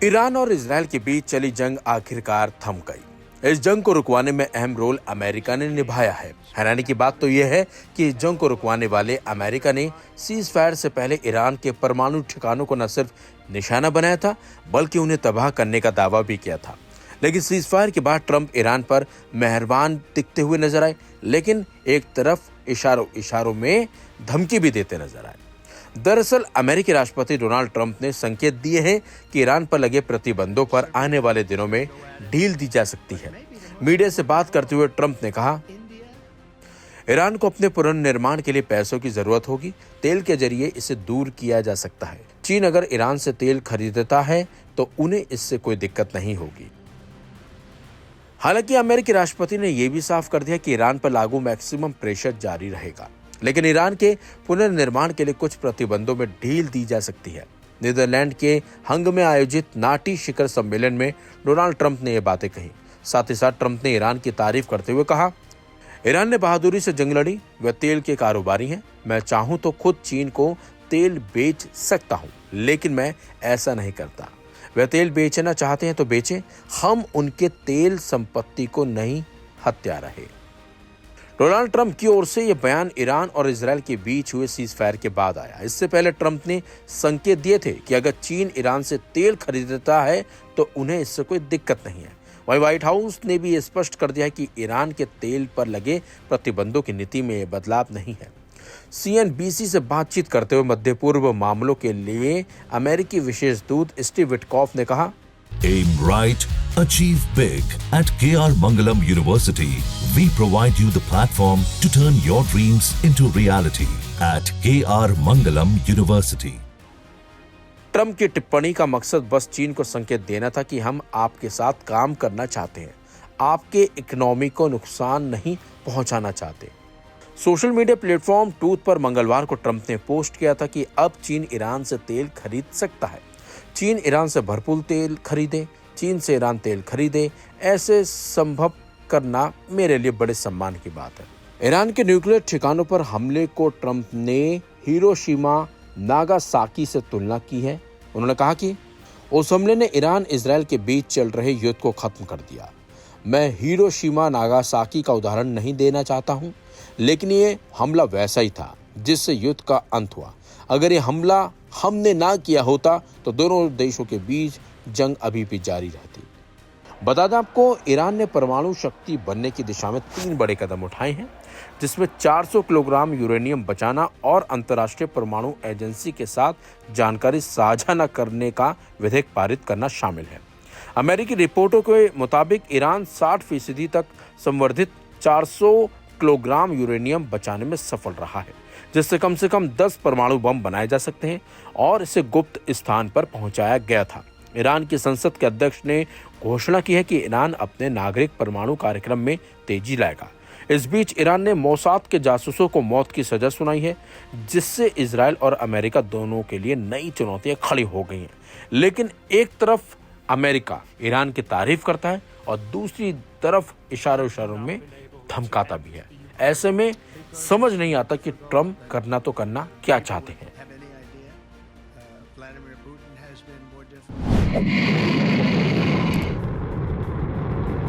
Iran और Israel के बीच चली जंग आखिरकार थम गई। इस जंग को रुकवाने में अहम रोल अमेरिका ने निभाया है। हैरानी की बात तो यह है कि इस जंग को रुकवाने वाले अमेरिका ने सीज फायर से पहले ईरान के परमाणु ठिकानों को न सिर्फ निशाना बनाया था, बल्कि उन्हें तबाह करने का दावा भी किया था। लेकिन सीज फायर के बाद ट्रंप ईरान पर मेहरबान दिखते हुए नजर आए, लेकिन एक तरफ इशारों में धमकी भी देते नजर आए। दरअसल अमेरिकी राष्ट्रपति डोनाल्ड ट्रंप ने संकेत दिए हैं कि ईरान पर लगे प्रतिबंधों पर आने वाले दिनों में ढील दी जा सकती है। मीडिया से बात करते हुए ट्रंप ने कहा, ईरान को अपने पुनर्निर्माण के लिए पैसों की जरूरत होगी। तेल के जरिए इसे दूर किया जा सकता है। चीन अगर ईरान से तेल खरीदता है तो उन्हें इससे कोई दिक्कत नहीं होगी। हालांकि अमेरिकी राष्ट्रपति ने यह भी साफ कर दिया कि ईरान पर लागू मैक्सिमम प्रेशर जारी रहेगा, लेकिन ईरान के पुनर्निर्माण के लिए कुछ प्रतिबंधों में ढील दी जा सकती है। नीदरलैंड के हंग में आयोजित नाटी शिखर सम्मेलन में डोनाल्ड ट्रंप ने यह बातें कही। साथ ही साथ ट्रंप ने ईरान की तारीफ करते हुए कहा, ईरान ने बहादुरी से जंग लड़ी। वे तेल के कारोबारी हैं। मैं चाहूं तो खुद चीन को तेल बेच सकता हूं, लेकिन मैं ऐसा नहीं करता। वे तेल बेचना चाहते हैं तो बेचें, हम उनके तेल संपत्ति को नहीं हत्या रहे। डोनाल्ड ट्रंप की ओर से यह बयान ईरान और इजराइल के बीच हुए सीज फायर के बाद आया। इससे पहले ट्रंप ने संकेत दिए थे कि अगर चीन ईरान से तेल खरीदता है तो उन्हें इससे कोई दिक्कत नहीं है। वहीं व्हाइट हाउस ने भी स्पष्ट कर दिया कि ईरान के तेल पर लगे प्रतिबंधों की नीति में बदलाव नहीं है। सीएनबीसी से बातचीत करते हुए मध्य पूर्व मामलों के लिए अमेरिकी विशेष दूत स्टीव विटकॉफ ने कहा, Aim right, achieve big. At KR Mangalam University, we provide you the platform to turn your dreams into reality. At KR Mangalam University. Trump की टिप्पणी का मकसद बस चीन को संकेत देना था कि हम आपके साथ काम करना चाहते हैं, आपके इकोनॉमी को नुकसान नहीं पहुंचाना चाहते। सोशल मीडिया प्लेटफॉर्म ट्रूथ पर मंगलवार को ट्रंप ने पोस्ट किया था कि अब चीन ईरान से तेल खरीद सकता है। चीन ईरान से भरपूर तेल खरीदे, चीन से ईरान तेल खरीदे, ऐसे संभव करना मेरे लिए बड़े सम्मान की बात है। ईरान के न्यूक्लियर ठिकानों पर हमले को ट्रंप ने हिरोशिमा नागासाकी से तुलना की है। उन्होंने कहा कि उस हमले ने ईरान इजराइल के बीच चल रहे युद्ध को खत्म कर दिया। मैं हिरोशिमा नागासाकी का उदाहरण नहीं देना चाहता हूं, लेकिन ये हमला वैसा ही था जिससे युद्ध का अंत हुआ। अगर ये हमला हमने ना किया होता तो दोनों देशों के बीच जंग अभी भी जारी रहती। बता दें आपको, ईरान ने परमाणु शक्ति बनने की दिशा में 3 बड़े कदम उठाए हैं, जिसमें 400 किलोग्राम यूरेनियम बचाना और अंतर्राष्ट्रीय परमाणु एजेंसी के साथ जानकारी साझा न करने का विधेयक पारित करना शामिल है। अमेरिकी रिपोर्टों के मुताबिक ईरान 60% तक संवर्धित 400 किलोग्राम यूरेनियम बचाने में सफल रहा है, जिससे कम से कम 10 परमाणु बम बनाए जा सकते हैं और इसे गुप्त स्थान पर पहुंचाया गया था। ईरान की संसद के अध्यक्ष ने घोषणा की है कि ईरान अपने नागरिक परमाणु कार्यक्रम में तेजी लाएगा। इस बीच ईरान ने मोसाद के जासूसों को मौत की सजा सुनाई है, जिससे इजराइल और अमेरिका दोनों के लिए नई चुनौतियां खड़ी हो गई हैं। लेकिन एक तरफ अमेरिका ईरान की तारीफ करता है और दूसरी तरफ इशारों में धमकाता भी है। ऐसे में समझ नहीं आता कि ट्रंप करना तो करना क्या चाहते हैं।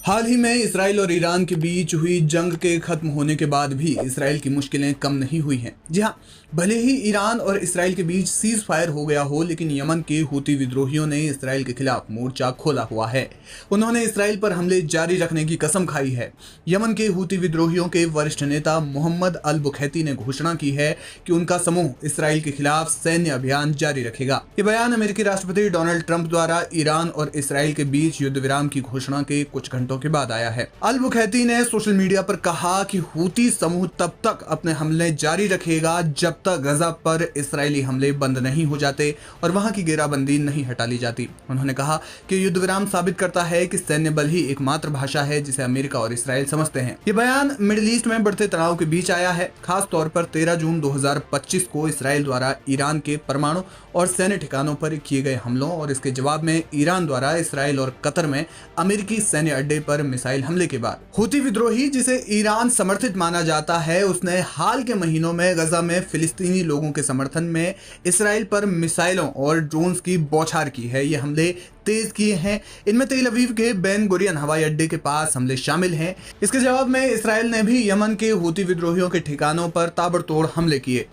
हाल ही में इसराइल और ईरान के बीच हुई जंग के खत्म होने के बाद भी इसराइल की मुश्किलें कम नहीं हुई हैं। जी हाँ, भले ही ईरान और इसराइल के बीच सीज फायर हो गया हो, लेकिन यमन के हूती विद्रोहियों ने इसराइल के खिलाफ मोर्चा खोला हुआ है। उन्होंने इसराइल पर हमले जारी रखने की कसम खाई है। यमन के हूती विद्रोहियों के वरिष्ठ नेता मोहम्मद अल बुखैती ने घोषणा की है कि उनका समूह इसराइल के खिलाफ सैन्य अभियान जारी रखेगा। ये बयान अमेरिकी राष्ट्रपति डोनाल्ड ट्रंप द्वारा ईरान और इसराइल के बीच युद्ध विराम की घोषणा के कुछ घंटों के बाद आया है। अल बुखैती ने सोशल मीडिया पर कहा कि हूती समूह तब तक अपने हमले जारी रखेगा जब तक गजा पर इस्राएली हमले बंद नहीं हो जाते और वहां की घेराबंदी नहीं हटा ली जाती। उन्होंने कहा कि युद्ध विराम साबित करता है कि सैन्य बल ही एकमात्र भाषा है जिसे अमेरिका और इस्राएल समझते हैं। ये बयान मिडिल ईस्ट में बढ़ते तनाव के बीच आया है। खास तौर पर 13 जून 2025 को इसराइल द्वारा ईरान के परमाणु और सैन्य ठिकानों पर किए गए हमलों और इसके जवाब में ईरान द्वारा इसराइल और कतर में अमेरिकी सैन्य अड्डे पर मिसाइल हमले के बाद। हूती विद्रोही, जिसे ईरान समर्थित माना जाता है, उसने हाल के महीनों में गजा में फिलिस्तीनी लोगों के समर्थन में इसराइल पर मिसाइलों और ड्रोन्स की बौछार की है। ये हमले तेज किए हैं। इनमें तेल अवीव के बेन गुरियन हवाई अड्डे के पास हमले शामिल हैं। इसके जवाब में इसराइल ने भी यमन के हूती विद्रोहियों के ठिकानों पर ताबड़तोड़ हमले किए।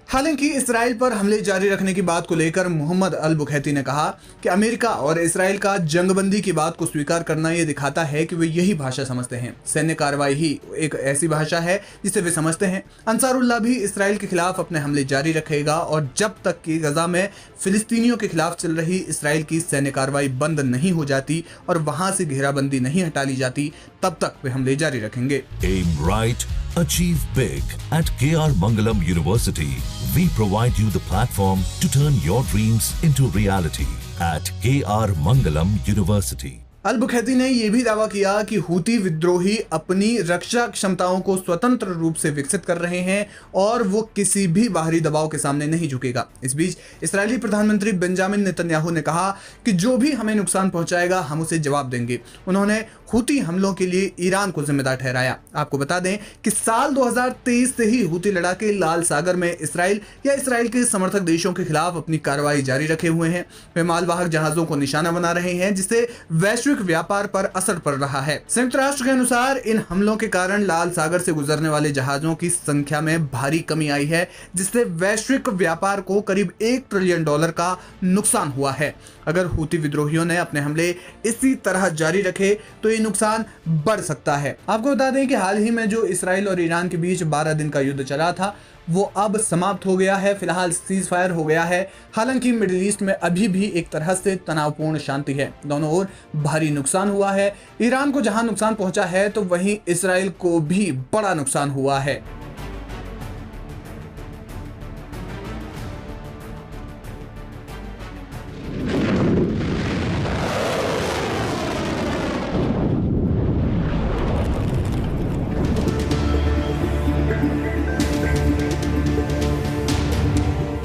हालांकि इसराइल पर हमले जारी रखने की बात को लेकर मोहम्मद अल बुखैती ने कहा कि अमेरिका और इसराइल का जंगबंदी की बात को स्वीकार करना यह दिखाता है कि वे यही भाषा समझते हैं। सैन्य कार्रवाई ही एक ऐसी भाषा है जिसे वे समझते हैं। अंसारुल्लाह भी इसराइल के खिलाफ अपने हमले जारी रखेगा और जब तक कि गजा में फिलिस्तीनियों के खिलाफ चल रही इसराइल की सैन्य कार्रवाई बंद नहीं हो जाती और वहां से घेराबंदी नहीं हटा ली जाती, तब तक वे हमले जारी रखेंगे। Aim right, achieve big. At KR Mangalam University, we provide you the platform to turn your dreams into reality. At KR Mangalam University. अल बुखैती ने यह भी दावा किया कि हूती विद्रोही अपनी रक्षा क्षमताओं को स्वतंत्र रूप से विकसित कर रहे हैं और वो किसी भी बाहरी दबाव के सामने नहीं झुकेगा। इस बीच इस्राएली प्रधानमंत्री बेंजामिन नेतन्याहू ने कहा कि जो भी हमें नुकसान पहुंचाएगा हम उसे जवाब देंगे। उन्होंने हूती हमलों के लिए ईरान को जिम्मेदार ठहराया। आपको बता दें कि साल 2023 से ही हूती लड़ाके लाल सागर में इसराइल या इसराइल के समर्थक देशों के खिलाफ अपनी कार्रवाई जारी रखे हुए हैं। वे मालवाहक जहाजों को निशाना बना रहे हैं, जिससे वैश्विक व्यापार पर असर पड़ रहा है। संयुक्त राष्ट्र के अनुसार इन हमलों के कारण लाल सागर से गुजरने वाले जहाजों की संख्या में भारी कमी आई है, जिससे वैश्विक व्यापार को करीब $1 ट्रिलियन का नुकसान हुआ है। अगर हूती विद्रोहियों ने अपने हमले इसी तरह जारी रखे तो ये नुकसान बढ़ सकता है। आपको बता दें कि हाल ही में जो इसराइल और ईरान के बीच 12 दिन का युद्ध चला था वो अब समाप्त हो गया है। फिलहाल सीज फायर हो गया है। हालांकि मिडिल ईस्ट में अभी भी एक तरह से तनावपूर्ण शांति है। दोनों ओर भारी नुकसान हुआ है। ईरान को जहां नुकसान पहुंचा है तो वहीं इसराइल को भी बड़ा नुकसान हुआ है।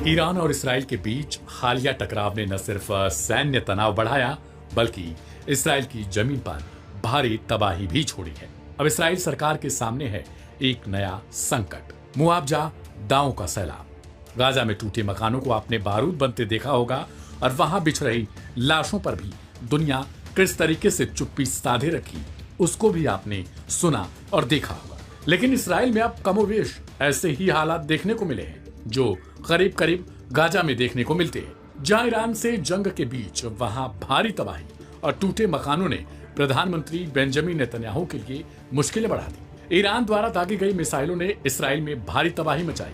ईरान और इसराइल के बीच हालिया टकराव ने न सिर्फ सैन्य तनाव बढ़ाया बल्कि इसराइल की जमीन पर भारी तबाही भी छोड़ी है। अब इसराइल सरकार के सामने है एक नया संकट, मुआवजा दांव का सैलाब। गाजा में टूटे मकानों को आपने बारूद बनते देखा होगा और वहां बिछ रही लाशों पर भी दुनिया किस तरीके से चुप्पी साधे रखी उसको भी आपने सुना और देखा होगा। लेकिन इसराइल में अब कमोवेश ऐसे ही हालात देखने को मिले हैं जो करीब करीब गाजा में देखने को मिलते हैं। जहां ईरान से जंग के बीच वहां भारी तबाही और टूटे मकानों ने प्रधानमंत्री बेंजामिन नेतन्याहू के लिए मुश्किलें बढ़ा दी। ईरान द्वारा दागी गई मिसाइलों ने इसराइल में भारी तबाही मचाई।